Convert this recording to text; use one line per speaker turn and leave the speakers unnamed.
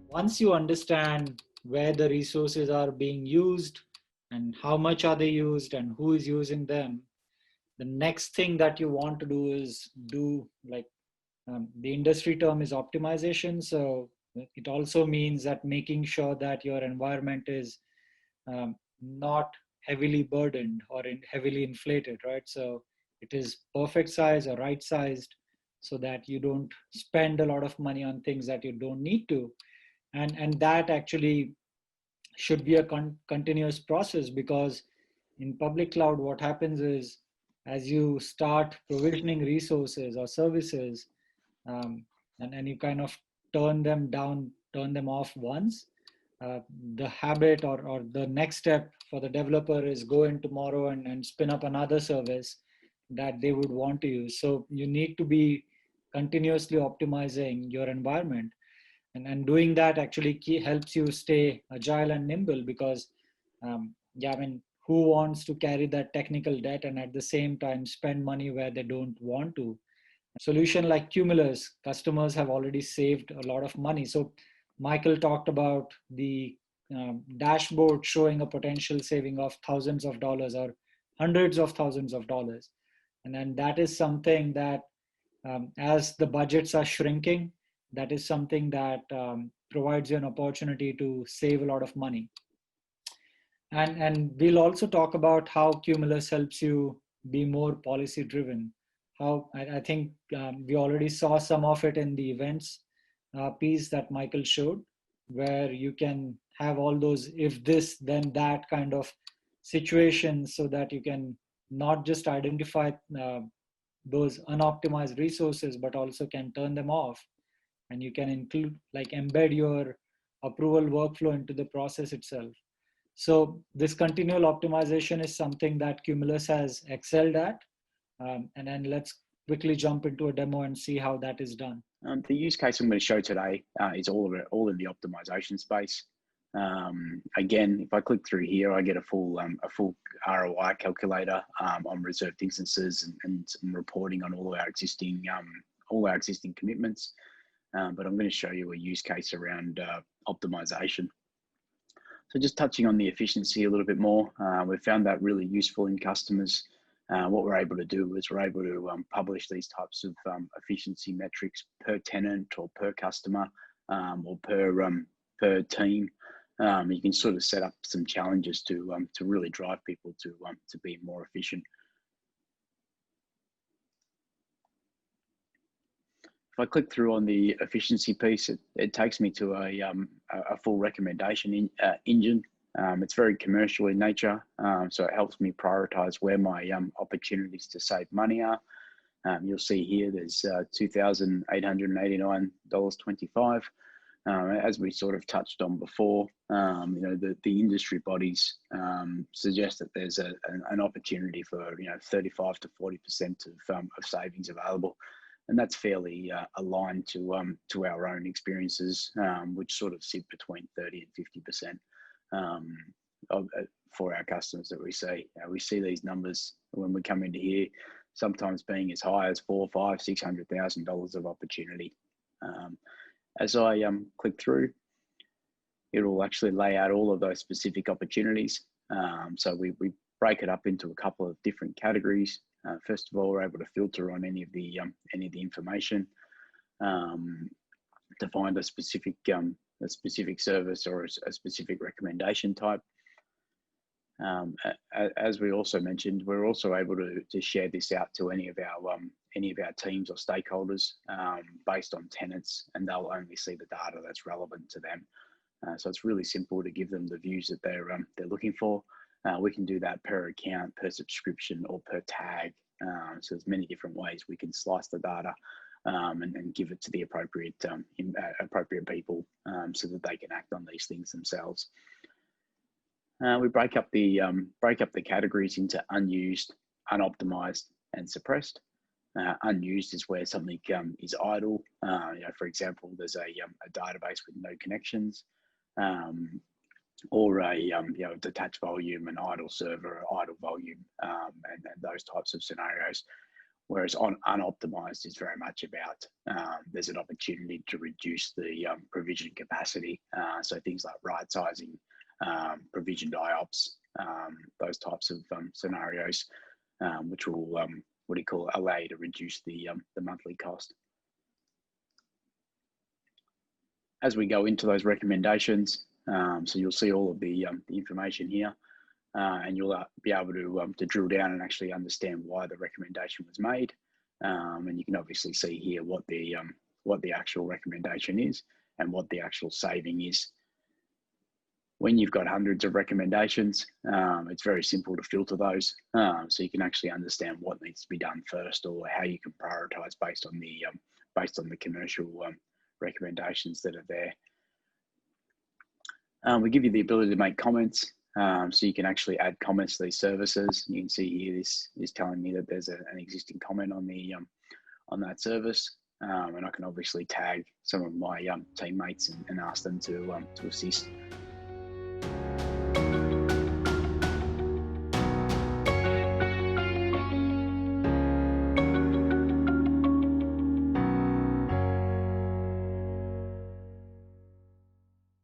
Once you understand where the resources are being used and how much are they used and who is using them, the next thing that you want to do is do like the industry term is optimization. So it also means that making sure that your environment is not heavily burdened or heavily inflated, right? So it is perfect size or right sized so that you don't spend a lot of money on things that you don't need to. And that actually should be a continuous process, because in public cloud, what happens is as you start provisioning resources or services, um, and you kind of turn them down, turn them off once, uh, the habit or the next step for the developer is go in tomorrow and spin up another service that they would want to use. So you need to be continuously optimizing your environment, and doing that actually helps you stay agile and nimble, because yeah, I mean, who wants to carry that technical debt and at the same time spend money where they don't want to? Solution like Cumulus, customers have already saved a lot of money. So Michael talked about the dashboard showing a potential saving of thousands of dollars or hundreds of thousands of dollars. And then that is something that as the budgets are shrinking, that is something that provides you an opportunity to save a lot of money. And we'll also talk about how Cumulus helps you be more policy driven. How I think we already saw some of it in the events piece that Michael showed, where you can have all those if this then that kind of situations, so that you can not just identify those unoptimized resources, but also can turn them off. And you can include like embed your approval workflow into the process itself. So this continual optimization is something that Cumulus has excelled at. And then let's quickly jump into a demo and see how that is done.
The use case I'm going to show today is all in the optimization space. Again, if I click through here, I get a full ROI calculator on reserved instances and some reporting on all our existing commitments. But I'm going to show you a use case around optimization. So just touching on the efficiency a little bit more, we found that really useful in customers. What we're able to do is we're able to publish these types of efficiency metrics per tenant or per customer or per team. You can sort of set up some challenges to really drive people to be more efficient. If I click through on the efficiency piece, it takes me to a full recommendation engine. It's very commercial in nature, so it helps me prioritize where my opportunities to save money are. You'll see here there's $2,889.25. As we sort of touched on before, you know, the industry bodies suggest that there's an opportunity for 35 to 40% of savings available. And that's fairly aligned to our own experiences, which sort of sit between 30 and 50% for our customers that we see. We see these numbers when we come into here, sometimes being as high as $400,000, $500,000, $600,000 of opportunity. As I click through, it will actually lay out all of those specific opportunities. So we break it up into a couple of different categories. First of all, we're able to filter on any of the information to find a specific service or a specific recommendation type. As we also mentioned, we're also able to share this out to any of our teams or stakeholders based on tenants, and they'll only see the data that's relevant to them. So it's really simple to give them the views that they're looking for. We can do that per account, per subscription, or per tag. So there's many different ways we can slice the data and give it to the appropriate people so that they can act on these things themselves. We break up the categories into unused, unoptimized, and suppressed. Unused is where something is idle. For example, there's a database with no connections. or a detached volume, an idle server, or idle volume, and those types of scenarios. Whereas on unoptimized is very much about there's an opportunity to reduce the provision capacity. So things like rightsizing, provision IOPS, those types of scenarios, which will allow you to reduce the monthly cost. As we go into those recommendations, so you'll see all of the information here, and you'll be able to drill down and actually understand why the recommendation was made. And you can obviously see here what the actual recommendation is and what the actual saving is. When you've got hundreds of recommendations, it's very simple to filter those, so you can actually understand what needs to be done first, or how you can prioritize based on the commercial recommendations that are there. We give you the ability to make comments, so you can actually add comments to these services. You can see here this is telling me that there's an existing comment on that service, and I can obviously tag some of my teammates and ask them to assist